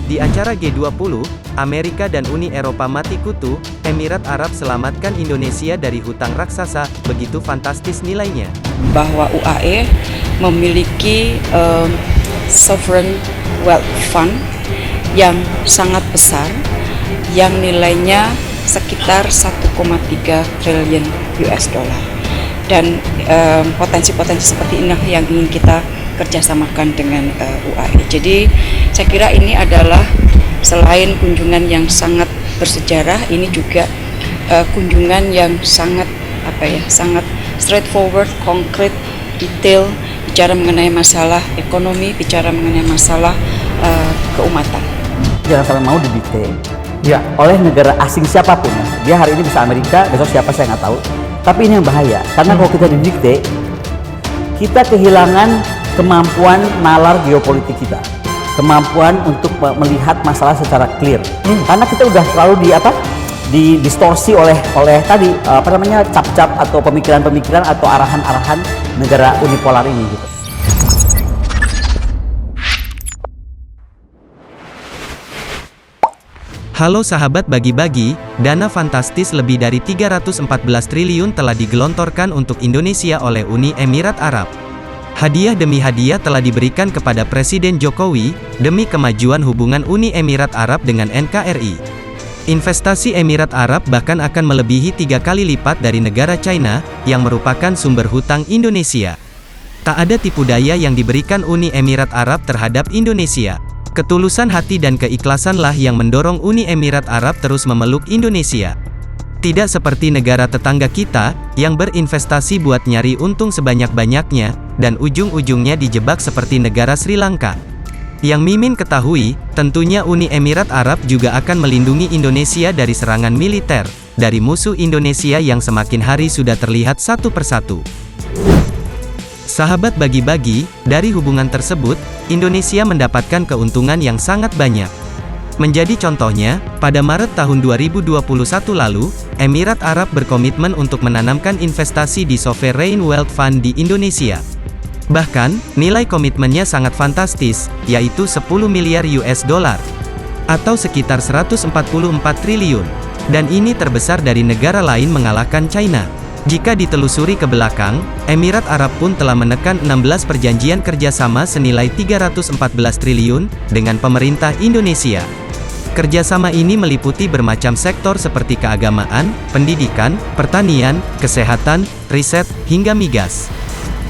Di acara G20, Amerika dan Uni Eropa mati kutu, Emirat Arab selamatkan Indonesia dari hutang raksasa, begitu fantastis nilainya. Bahwa UAE memiliki sovereign wealth fund yang sangat besar, yang nilainya sekitar 1,3 triliun US dollar. Dan potensi-potensi seperti ini yang ingin kita kerjasamakan dengan UAE. Jadi saya kira ini adalah selain kunjungan yang sangat bersejarah, ini juga kunjungan yang sangat sangat straightforward, konkret, detail, bicara mengenai masalah ekonomi, bicara mengenai masalah keumatan. Jangan sampai mau didikte ya oleh negara asing siapapun. Dia hari ini bisa Amerika, besok siapa saya nggak tahu. Tapi ini yang bahaya, karena kalau kita didikte, kita kehilangan kemampuan nalar geopolitik kita, kemampuan untuk melihat masalah secara clear. Karena kita udah selalu distorsi oleh tadi cap-cap atau pemikiran-pemikiran atau arahan-arahan negara unipolar ini gitu. Halo sahabat bagi-bagi, dana fantastis lebih dari 314 triliun telah digelontorkan untuk Indonesia oleh Uni Emirat Arab. Hadiah demi hadiah telah diberikan kepada Presiden Jokowi, demi kemajuan hubungan Uni Emirat Arab dengan NKRI. Investasi Emirat Arab bahkan akan melebihi 3 kali lipat dari negara China, yang merupakan sumber hutang Indonesia. Tak ada tipu daya yang diberikan Uni Emirat Arab terhadap Indonesia. Ketulusan hati dan keikhlasanlah yang mendorong Uni Emirat Arab terus memeluk Indonesia. Tidak seperti negara tetangga kita, yang berinvestasi buat nyari untung sebanyak-banyaknya, dan ujung-ujungnya dijebak seperti negara Sri Lanka. Yang Mimin ketahui, tentunya Uni Emirat Arab juga akan melindungi Indonesia dari serangan militer, dari musuh Indonesia yang semakin hari sudah terlihat satu persatu. Sahabat bagi-bagi, dari hubungan tersebut, Indonesia mendapatkan keuntungan yang sangat banyak. Menjadi contohnya, pada Maret tahun 2021 lalu, Emirat Arab berkomitmen untuk menanamkan investasi di Sovereign Wealth Fund di Indonesia. Bahkan, nilai komitmennya sangat fantastis, yaitu 10 miliar US dollar, atau sekitar 144 triliun. Dan ini terbesar dari negara lain mengalahkan China. Jika ditelusuri ke belakang, Emirat Arab pun telah menekan 16 perjanjian kerjasama senilai 314 triliun dengan pemerintah Indonesia. Kerjasama ini meliputi bermacam sektor seperti keagamaan, pendidikan, pertanian, kesehatan, riset, hingga migas.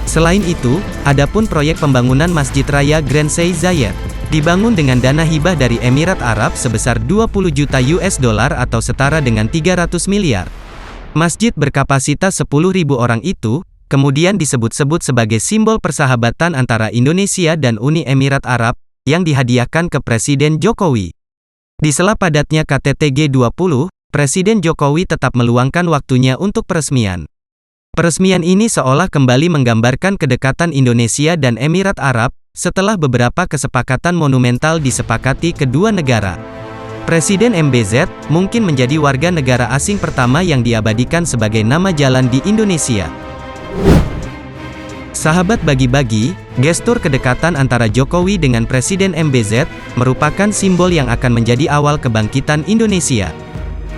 Selain itu, adapun proyek pembangunan Masjid Raya Grand Sheikh Zayed dibangun dengan dana hibah dari Emirat Arab sebesar 20 juta US dollar atau setara dengan 300 miliar. Masjid berkapasitas 10.000 orang itu, kemudian disebut-sebut sebagai simbol persahabatan antara Indonesia dan Uni Emirat Arab, yang dihadiahkan ke Presiden Jokowi. Di sela padatnya KTT G20, Presiden Jokowi tetap meluangkan waktunya untuk peresmian. Peresmian ini seolah kembali menggambarkan kedekatan Indonesia dan Emirat Arab, setelah beberapa kesepakatan monumental disepakati kedua negara. Presiden MBZ mungkin menjadi warga negara asing pertama yang diabadikan sebagai nama jalan di Indonesia. Sahabat bagi-bagi, gestur kedekatan antara Jokowi dengan Presiden MBZ merupakan simbol yang akan menjadi awal kebangkitan Indonesia.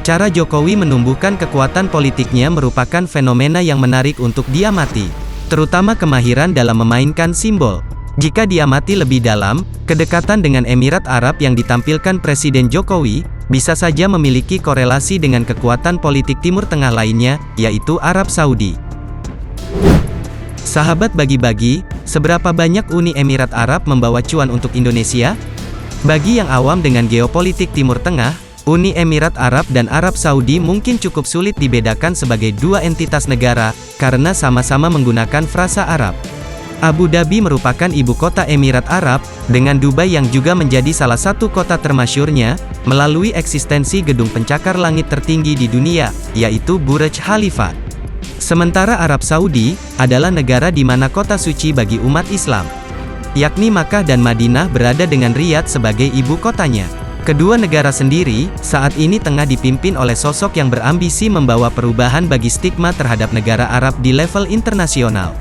Cara Jokowi menumbuhkan kekuatan politiknya merupakan fenomena yang menarik untuk diamati, terutama kemahiran dalam memainkan simbol. Jika diamati lebih dalam, kedekatan dengan Emirat Arab yang ditampilkan Presiden Jokowi, bisa saja memiliki korelasi dengan kekuatan politik Timur Tengah lainnya, yaitu Arab Saudi. Sahabat bagi-bagi, seberapa banyak Uni Emirat Arab membawa cuan untuk Indonesia? Bagi yang awam dengan geopolitik Timur Tengah, Uni Emirat Arab dan Arab Saudi mungkin cukup sulit dibedakan sebagai dua entitas negara, karena sama-sama menggunakan frasa Arab. Abu Dhabi merupakan ibu kota Emirat Arab, dengan Dubai yang juga menjadi salah satu kota termasyurnya, melalui eksistensi gedung pencakar langit tertinggi di dunia, yaitu Burj Khalifa. Sementara Arab Saudi, adalah negara di mana kota suci bagi umat Islam, yakni Makkah dan Madinah berada dengan Riyadh sebagai ibu kotanya. Kedua negara sendiri, saat ini tengah dipimpin oleh sosok yang berambisi membawa perubahan bagi stigma terhadap negara Arab di level internasional.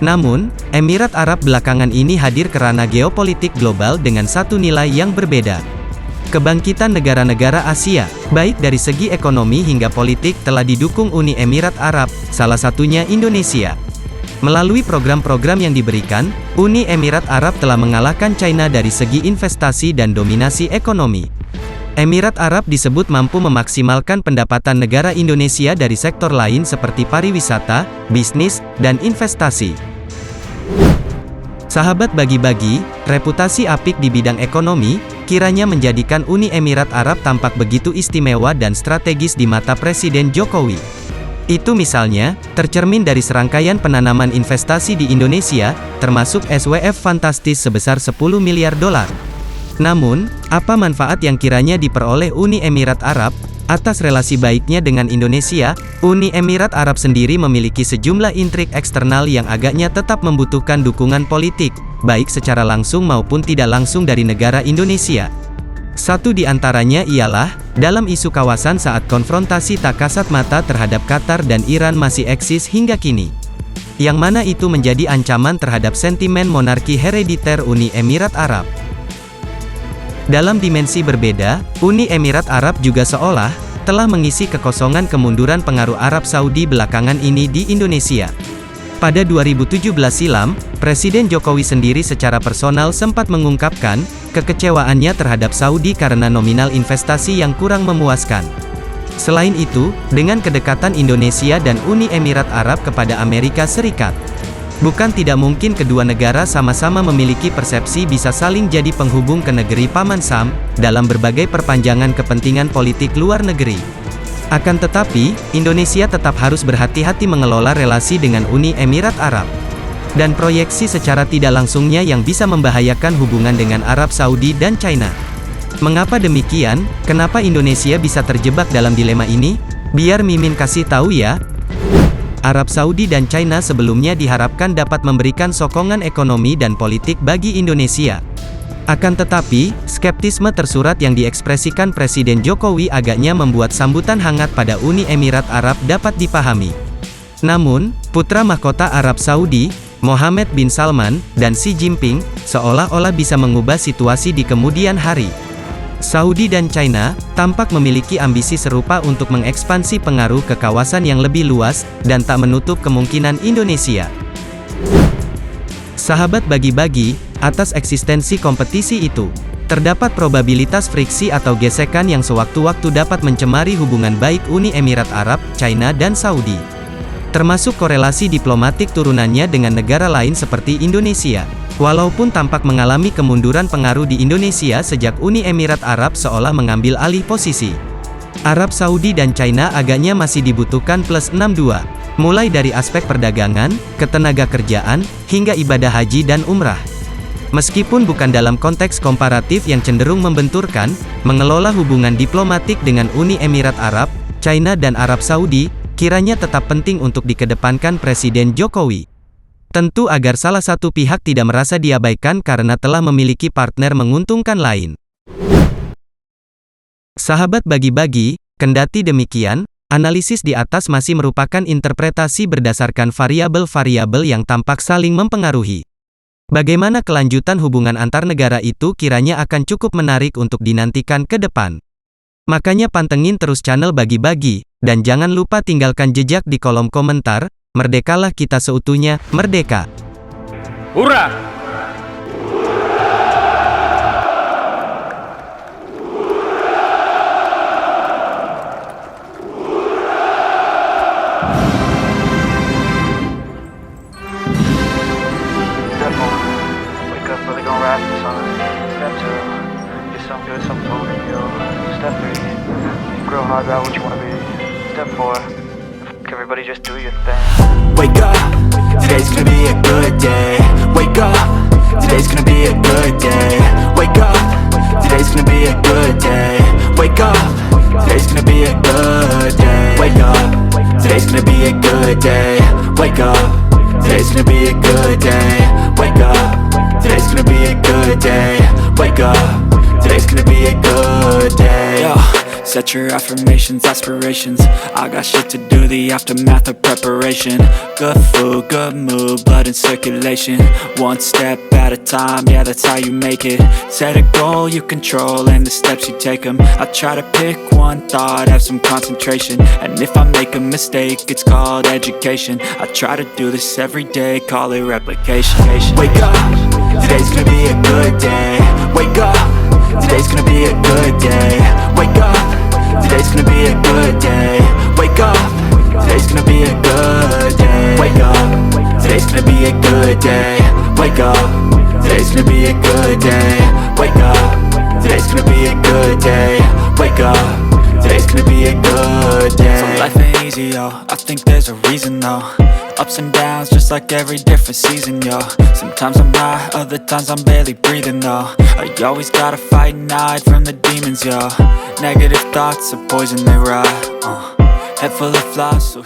Namun, Emirat Arab belakangan ini hadir karena geopolitik global dengan satu nilai yang berbeda. Kebangkitan negara-negara Asia, baik dari segi ekonomi hingga politik telah didukung Uni Emirat Arab, salah satunya Indonesia. Melalui program-program yang diberikan, Uni Emirat Arab telah mengalahkan China dari segi investasi dan dominasi ekonomi. Emirat Arab disebut mampu memaksimalkan pendapatan negara Indonesia dari sektor lain seperti pariwisata, bisnis, dan investasi. Sahabat bagi-bagi, reputasi apik di bidang ekonomi, kiranya menjadikan Uni Emirat Arab tampak begitu istimewa dan strategis di mata Presiden Jokowi. Itu misalnya, tercermin dari serangkaian penanaman investasi di Indonesia, termasuk SWF fantastis sebesar 10 miliar dolar. Namun, apa manfaat yang kiranya diperoleh Uni Emirat Arab atas relasi baiknya dengan Indonesia? Uni Emirat Arab sendiri memiliki sejumlah intrik eksternal yang agaknya tetap membutuhkan dukungan politik, baik secara langsung maupun tidak langsung dari negara Indonesia. Satu di antaranya ialah, dalam isu kawasan saat konfrontasi tak kasat mata terhadap Qatar dan Iran masih eksis hingga kini. Yang mana itu menjadi ancaman terhadap sentimen monarki herediter Uni Emirat Arab. Dalam dimensi berbeda, Uni Emirat Arab juga seolah telah mengisi kekosongan kemunduran pengaruh Arab Saudi belakangan ini di Indonesia. Pada 2017 silam, Presiden Jokowi sendiri secara personal sempat mengungkapkan kekecewaannya terhadap Saudi karena nominal investasi yang kurang memuaskan. Selain itu, dengan kedekatan Indonesia dan Uni Emirat Arab kepada Amerika Serikat, bukan tidak mungkin kedua negara sama-sama memiliki persepsi bisa saling jadi penghubung ke negeri Paman Sam, dalam berbagai perpanjangan kepentingan politik luar negeri. Akan tetapi, Indonesia tetap harus berhati-hati mengelola relasi dengan Uni Emirat Arab. Dan proyeksi secara tidak langsungnya yang bisa membahayakan hubungan dengan Arab Saudi dan China. Mengapa demikian? Kenapa Indonesia bisa terjebak dalam dilema ini? Biar Mimin kasih tahu ya. Arab Saudi dan China sebelumnya diharapkan dapat memberikan sokongan ekonomi dan politik bagi Indonesia. Akan tetapi, skeptisme tersurat yang diekspresikan Presiden Jokowi agaknya membuat sambutan hangat pada Uni Emirat Arab dapat dipahami. Namun, putra mahkota Arab Saudi, Mohammed bin Salman, dan Xi Jinping, seolah-olah bisa mengubah situasi di kemudian hari. Saudi dan China tampak memiliki ambisi serupa untuk mengekspansi pengaruh ke kawasan yang lebih luas, dan tak menutup kemungkinan Indonesia. Sahabat bagi-bagi, atas eksistensi kompetisi itu, terdapat probabilitas friksi atau gesekan yang sewaktu-waktu dapat mencemari hubungan baik Uni Emirat Arab, China dan Saudi. Termasuk korelasi diplomatik turunannya dengan negara lain seperti Indonesia. Walaupun tampak mengalami kemunduran pengaruh di Indonesia sejak Uni Emirat Arab seolah mengambil alih posisi, Arab Saudi dan China agaknya masih dibutuhkan +62. Mulai dari aspek perdagangan, ketenaga kerjaan, hingga ibadah haji dan umrah. Meskipun bukan dalam konteks komparatif yang cenderung membenturkan, mengelola hubungan diplomatik dengan Uni Emirat Arab, China dan Arab Saudi, kiranya tetap penting untuk dikedepankan Presiden Jokowi. Tentu agar salah satu pihak tidak merasa diabaikan karena telah memiliki partner menguntungkan lain. Sahabat bagi-bagi, kendati demikian, analisis di atas masih merupakan interpretasi berdasarkan variabel-variabel yang tampak saling mempengaruhi. Bagaimana kelanjutan hubungan antar negara itu kiranya akan cukup menarik untuk dinantikan ke depan. Makanya pantengin terus channel bagi-bagi, dan jangan lupa tinggalkan jejak di kolom komentar. Merdekalah kita seutuhnya, merdeka! Hurrah! Grow hard about what you wanna be. Step 4. Everybody just do your thing. Wake up, today's gonna be a good day. Wake up, today's gonna be a good day. Wake up, today's gonna be a good day. Wake up, today's gonna be a good day. Wake up, today's gonna be a good day. Wake up, today's gonna be a good day. Wake up, today's gonna be a good day. Wake up, today's gonna be a good day. Yo. Set your affirmations, aspirations. I got shit to do, the aftermath of preparation. Good food, good mood, blood in circulation. One step at a time, yeah, that's how you make it. Set a goal you control and the steps you take them. I try to pick one thought, have some concentration. And if I make a mistake, it's called education. I try to do this every day, call it replication. Wake up, today's gonna be a good day. Wake up, today's gonna be a good day. Wake up, today's gonna be a good day. Wake up, today's gonna be a good day. Wake up, today's gonna be a good day. Wake up, today's gonna be a good day. Wake up, today's gonna be a good day. Wake up, today's gonna be a good day. So life ain't easy, yo, I think there's a reason though. Ups and downs, just like every different season, yo. Sometimes I'm high, other times I'm barely breathing, though. I always gotta fight and hide from the demons, yo. Negative thoughts are poison, they rot. Head full of flies, so